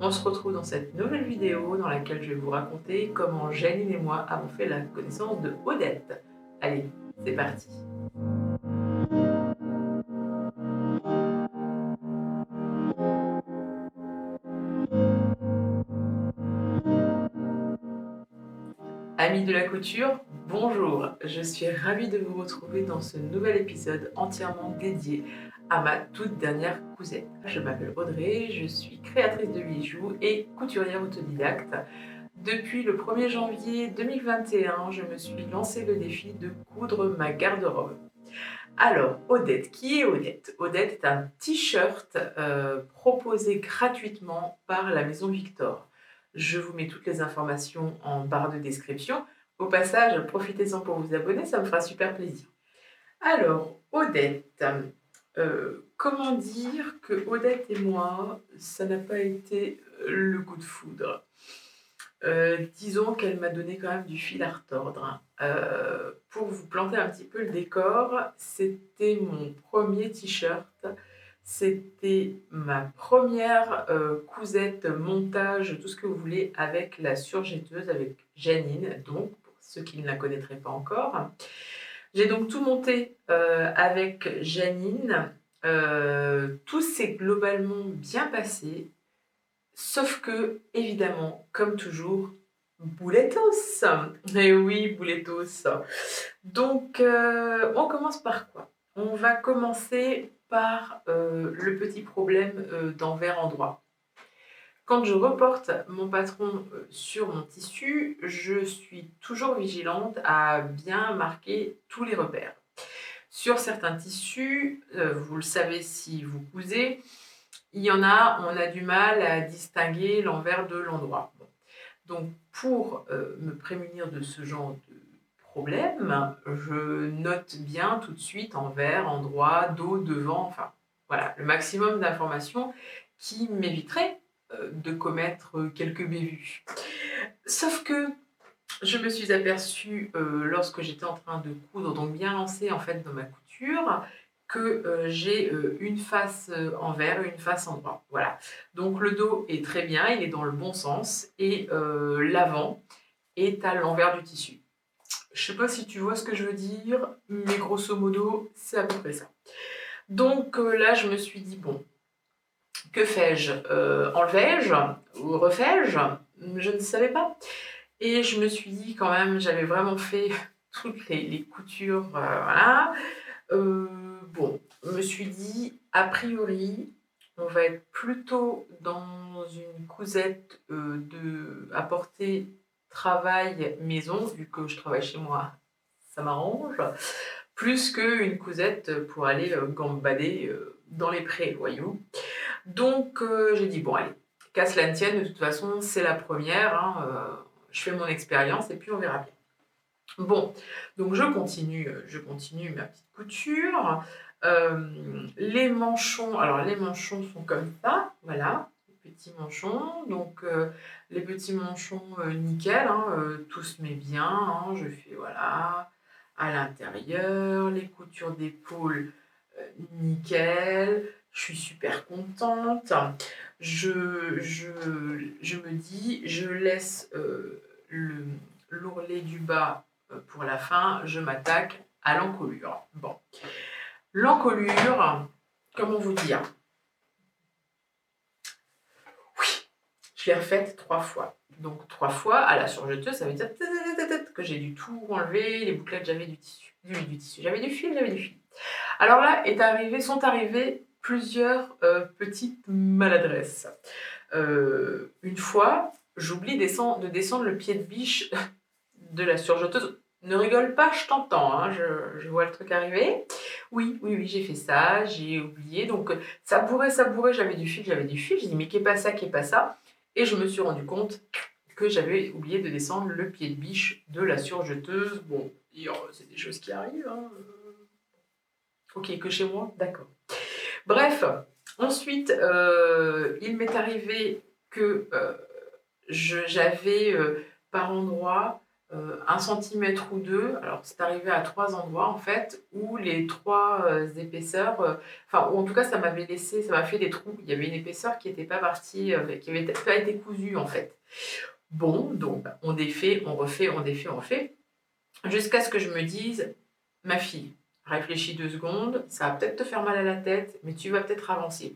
On se retrouve dans cette nouvelle vidéo dans laquelle je vais vous raconter comment Janine et moi avons fait la connaissance de Odette. Allez, c'est parti. Amis de la couture, bonjour. Je suis ravie de vous retrouver dans ce nouvel épisode entièrement dédié à ma toute dernière cousette. Je m'appelle Audrey, je suis créatrice de bijoux et couturière autodidacte. Depuis le 1er janvier 2021, je me suis lancé le défi de coudre ma garde-robe. Alors, Odette, qui est Odette? Odette est un t-shirt proposé gratuitement par la Maison Victor. Je vous mets toutes les informations en barre de description. Au passage, profitez-en pour vous abonner, ça me fera super plaisir. Alors, Odette, comment dire que Odette et moi, ça n'a pas été le coup de foudre. Disons qu'elle m'a donné quand même du fil à retordre. Pour vous planter un petit peu le décor, c'était mon premier t-shirt. C'était ma première cousette, montage, tout ce que vous voulez, avec la surjetteuse, avec Janine, donc, pour ceux qui ne la connaîtraient pas encore. J'ai donc tout monté avec Janine. Tout s'est globalement bien passé. Sauf que, évidemment, comme toujours, boulettos. Eh oui, boulettos. Donc, on commence par quoi? On va commencer par le petit problème d'envers-endroit. Quand je reporte mon patron sur mon tissu, je suis toujours vigilante à bien marquer tous les repères. Sur certains tissus, vous le savez si vous cousez, il y en a, on a du mal à distinguer l'envers de l'endroit. Bon. Donc, pour me prémunir de ce genre de problème, je note bien tout de suite envers, endroit, dos, devant, enfin, voilà, le maximum d'informations qui m'éviterait de commettre quelques bévues. Sauf que je me suis aperçue lorsque j'étais en train de coudre, donc bien lancée en fait dans ma couture, que j'ai une face envers et une face endroit. Voilà. Donc le dos est très bien, il est dans le bon sens et l'avant est à l'envers du tissu. Je ne sais pas si tu vois ce que je veux dire, mais grosso modo, c'est à peu près ça. Donc là, je me suis dit, bon, que fais-je? Enlevais-je ou refais-je? Je ne savais pas. Et je me suis dit quand même, j'avais vraiment fait toutes les coutures, voilà. Bon, je me suis dit, a priori, on va être plutôt dans une cousette à porter travail-maison, vu que je travaille chez moi, ça m'arrange, plus qu'une cousette pour aller gambader dans les prés, voyons. Donc, j'ai dit, bon, allez, qu'à cela ne tienne, de toute façon, c'est la première, hein, je fais mon expérience et puis on verra bien. Bon, donc je continue ma petite couture. Les manchons, alors les manchons sont comme ça, voilà, les petits manchons. Donc les petits manchons nickel, hein, tout se met bien, hein, je fais voilà, à l'intérieur, les coutures d'épaule nickel, je suis super contente. Je me dis, je laisse l'ourlet du bas pour la fin, je m'attaque à l'encolure. Bon, l'encolure, comment vous dire? Oui, je l'ai refaite 3 fois. Donc 3 fois à la surjeteuse, ça veut dire que j'ai dû tout enlever, les bouclettes, j'avais du tissu, j'avais du fil, Alors là sont arrivées plusieurs petites maladresses. Une fois, j'oublie de descendre le pied de biche de la surjeteuse. Ne rigole pas, je t'entends, hein, je vois le truc arriver. Oui, j'ai fait ça, j'ai oublié. Donc, ça bourrait, j'avais du fil. J'ai dit, mais qu'est pas ça? Et je me suis rendu compte que j'avais oublié de descendre le pied de biche de la surjeteuse. Bon, c'est des choses qui arrivent. Hein. Ok, que chez moi, d'accord. Bref, ensuite, il m'est arrivé que j'avais par endroit 1 centimètre ou 2. Alors c'est arrivé à 3 endroits en fait, où les 3 épaisseurs, enfin ou en tout cas ça m'a fait des trous. Il y avait une épaisseur qui n'était pas partie, qui avait pas été cousue en fait. Bon, donc on défait, on refait, on défait, on refait, jusqu'à ce que je me dise: «Ma fille, réfléchis 2 secondes, ça va peut-être te faire mal à la tête, mais tu vas peut-être avancer».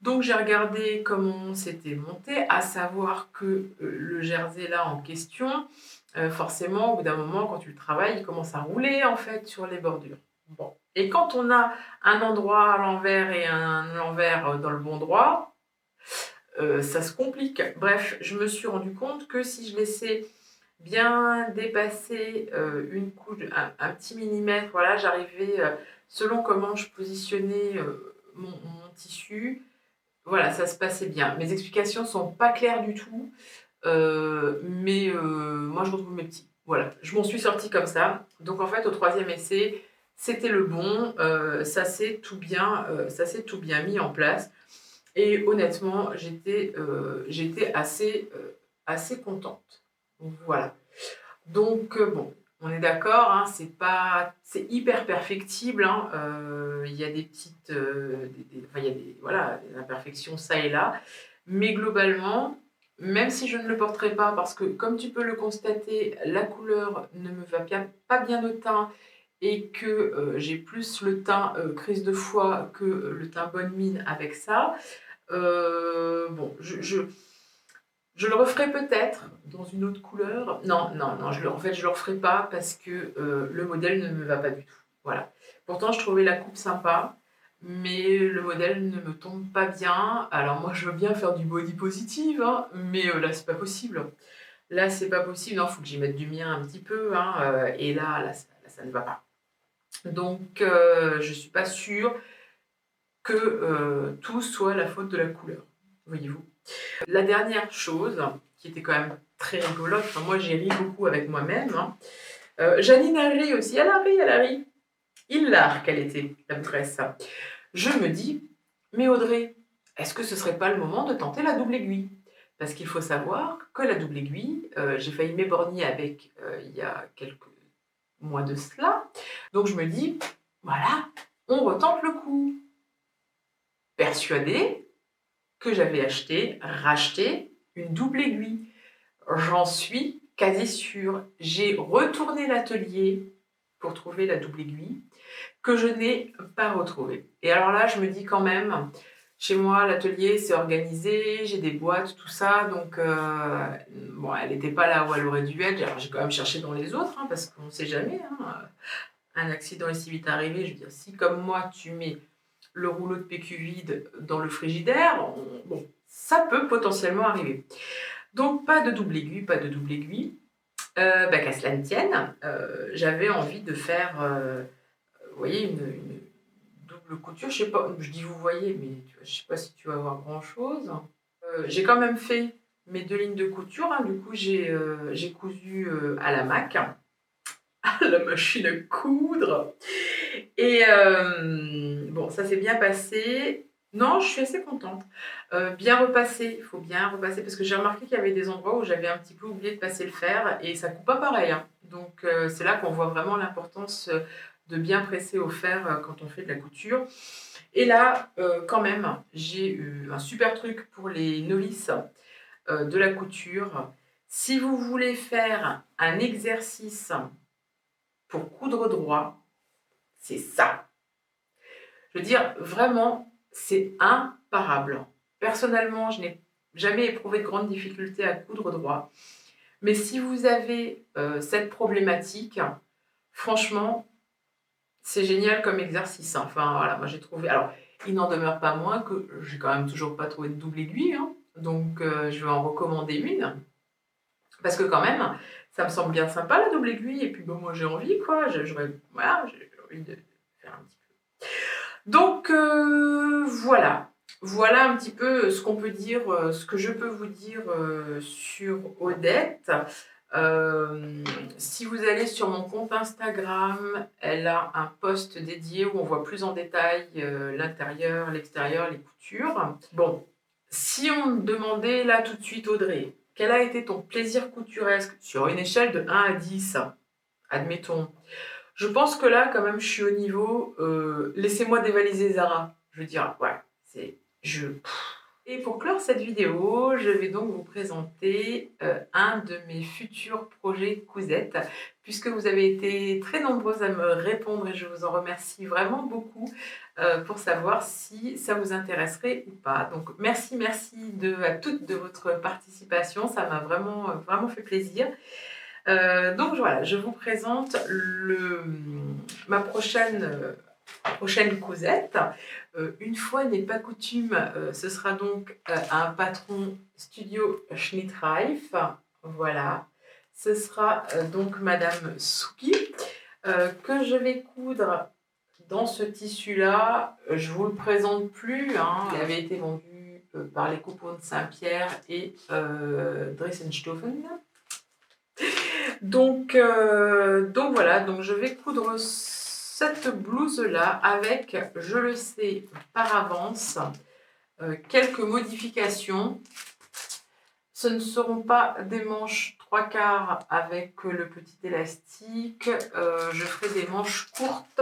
Donc j'ai regardé comment c'était monté, à savoir que, le jersey là en question, forcément au bout d'un moment quand tu le travailles, il commence à rouler en fait sur les bordures. Bon, et quand on a un endroit à l'envers et un envers, dans le bon droit, ça se complique. Bref, je me suis rendu compte que si je laissais bien dépasser, une couche, un petit millimètre, voilà, j'arrivais, selon comment je positionnais, mon tissu, voilà, ça se passait bien. Mes explications sont pas claires du tout, mais moi je retrouve mes petits. Voilà, je m'en suis sortie comme ça. Donc en fait, au troisième essai, c'était le bon, ça s'est tout bien mis en place et honnêtement, j'étais assez contente. Donc voilà. Donc bon, on est d'accord, hein, c'est hyper perfectible, hein, il y a des petites, enfin, il y a des imperfections ça et là, mais globalement, même si je ne le porterai pas parce que comme tu peux le constater, la couleur ne me va pas bien au teint et que, j'ai plus le teint, crise de foie que le teint bonne mine avec ça, bon, je le referai peut-être dans une autre couleur. Non, non, non, en fait, je le referai pas parce que le modèle ne me va pas du tout. Voilà. Pourtant, je trouvais la coupe sympa, mais le modèle ne me tombe pas bien. Alors moi, je veux bien faire du body positive, hein, mais là, c'est pas possible. Là, c'est pas possible. Non, faut que j'y mette du mien un petit peu, hein, et là, ça ne va pas. Donc, je suis pas sûre que tout soit la faute de la couleur. Voyez-vous. La dernière chose, qui était quand même très rigolote, enfin, moi j'ai ri beaucoup avec moi-même, hein. Janine a ri aussi, elle a ri. Hilar qu'elle était, la maîtresse. Je me dis, mais Audrey, est-ce que ce serait pas le moment de tenter la double aiguille? Parce qu'il faut savoir que la double aiguille, j'ai failli m'éborgner avec il y a quelques mois de cela. Donc je me dis, voilà, on retente le coup. Persuadée que j'avais racheté une double aiguille. J'en suis quasi sûre. J'ai retourné l'atelier pour trouver la double aiguille que je n'ai pas retrouvée. Et alors là, je me dis quand même, chez moi, l'atelier, c'est organisé, j'ai des boîtes, tout ça, donc bon, elle n'était pas là où elle aurait dû être. Alors j'ai quand même cherché dans les autres, hein, parce qu'on ne sait jamais, hein, un accident est si vite arrivé. Je veux dire, si comme moi, tu mets le rouleau de PQ vide dans le frigidaire, bon, ça peut potentiellement arriver. Donc pas de double aiguille, pas de double aiguille. Qu'à cela ne tienne, j'avais envie de faire, vous voyez, une double couture. Je sais pas, je dis vous voyez, mais je sais pas si tu vas voir grand chose. J'ai quand même fait mes 2 lignes de couture, hein. Du coup, j'ai cousu à la Mac, à la machine à coudre. Et bon, ça s'est bien passé. Non, je suis assez contente. Bien repasser, il faut bien repasser parce que j'ai remarqué qu'il y avait des endroits où j'avais un petit peu oublié de passer le fer et ça coupe pas pareil, hein. Donc c'est là qu'on voit vraiment l'importance de bien presser au fer quand on fait de la couture. Et là, quand même, j'ai eu un super truc pour les novices de la couture. Si vous voulez faire un exercice pour coudre droit, c'est ça. Je veux dire, vraiment, c'est imparable. Personnellement, je n'ai jamais éprouvé de grandes difficultés à coudre droit. Mais si vous avez cette problématique, franchement, c'est génial comme exercice, hein. Enfin, voilà, moi j'ai trouvé... Alors, il n'en demeure pas moins que j'ai quand même toujours pas trouvé de double aiguille, hein. Donc, je vais en recommander une. Parce que quand même, ça me semble bien sympa la double aiguille. Et puis, bon, moi j'ai envie, quoi. Voilà, j'ai envie de faire un petit peu. Donc voilà. Voilà un petit peu ce qu'on peut dire, ce que je peux vous dire sur Odette. Si vous allez sur mon compte Instagram, elle a un post dédié où on voit plus en détail l'intérieur, l'extérieur, les coutures. Bon, si on me demandait là tout de suite, Audrey, Quel a été ton plaisir couturesque sur une échelle de 1 à 10, admettons? Je pense que là, quand même, je suis au niveau, laissez-moi dévaliser Zara. Je veux dire, ouais, c'est je et pour clore cette vidéo, je vais donc vous présenter, un de mes futurs projets cousettes, puisque vous avez été très nombreuses à me répondre et je vous en remercie vraiment beaucoup, pour savoir si ça vous intéresserait ou pas. Donc merci, merci à toutes de votre participation, ça m'a vraiment, vraiment fait plaisir. Donc voilà, je vous présente ma prochaine cousette. Une fois n'est pas coutume, ce sera donc un patron studio Schnittreif. Voilà, ce sera donc Madame Souki, que je vais coudre dans ce tissu-là. Je ne vous le présente plus, hein. Il avait été vendu par les coupons de Saint-Pierre et Dressenstoffen. Donc voilà, donc je vais coudre cette blouse-là avec, je le sais par avance, quelques modifications. Ce ne seront pas des manches 3/4 avec le petit élastique. Je ferai des manches courtes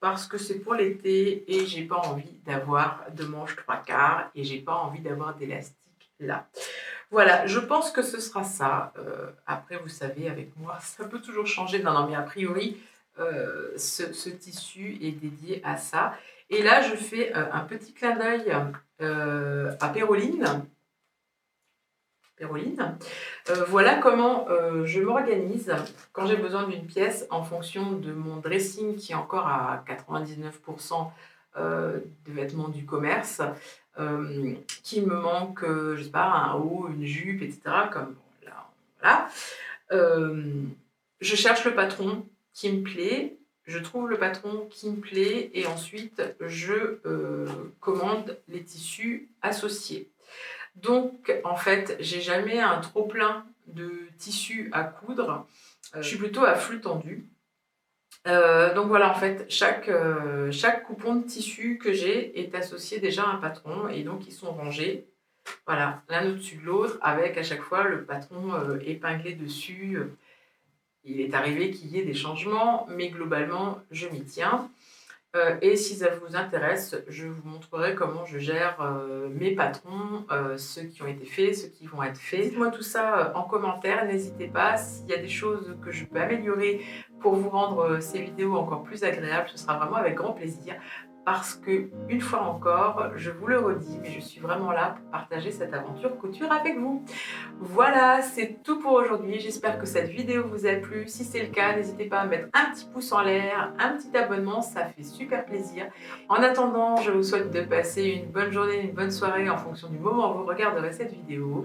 parce que c'est pour l'été et j'ai pas envie d'avoir de manches 3/4 et j'ai pas envie d'avoir d'élastique là. Voilà, je pense que ce sera ça. Après, vous savez, avec moi, ça peut toujours changer. Non, non, mais a priori, ce tissu est dédié à ça. Et là, je fais un petit clin d'œil à Péroline. Voilà comment je m'organise quand j'ai besoin d'une pièce en fonction de mon dressing qui est encore à 99% de vêtements du commerce, qu'il me manque, je sais pas, un haut, une jupe, etc. Comme bon, là, voilà. Je cherche le patron qui me plaît, je trouve le patron qui me plaît et ensuite je commande les tissus associés. Donc, en fait, j'ai jamais un trop plein de tissus à coudre. Je suis plutôt à flux tendu. Donc voilà, en fait, chaque coupon de tissu que j'ai est associé déjà à un patron et donc ils sont rangés, voilà, l'un au-dessus de l'autre avec à chaque fois le patron épinglé dessus. Il est arrivé qu'il y ait des changements, mais globalement, je m'y tiens. Et si ça vous intéresse, je vous montrerai comment je gère mes patrons, ceux qui ont été faits, ceux qui vont être faits. Dites-moi tout ça en commentaire, n'hésitez pas. S'il y a des choses que je peux améliorer pour vous rendre ces vidéos encore plus agréables, ce sera vraiment avec grand plaisir. Parce que, une fois encore, je vous le redis, mais je suis vraiment là pour partager cette aventure couture avec vous. Voilà, c'est tout pour aujourd'hui. J'espère que cette vidéo vous a plu. Si c'est le cas, n'hésitez pas à mettre un petit pouce en l'air, un petit abonnement, ça fait super plaisir. En attendant, je vous souhaite de passer une bonne journée, une bonne soirée en fonction du moment où vous regarderez cette vidéo.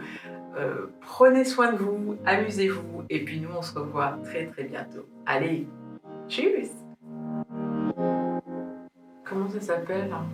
Prenez soin de vous, amusez-vous et puis nous on se revoit très très bientôt. Allez, tchuss! Comment ça s'appelle, hein?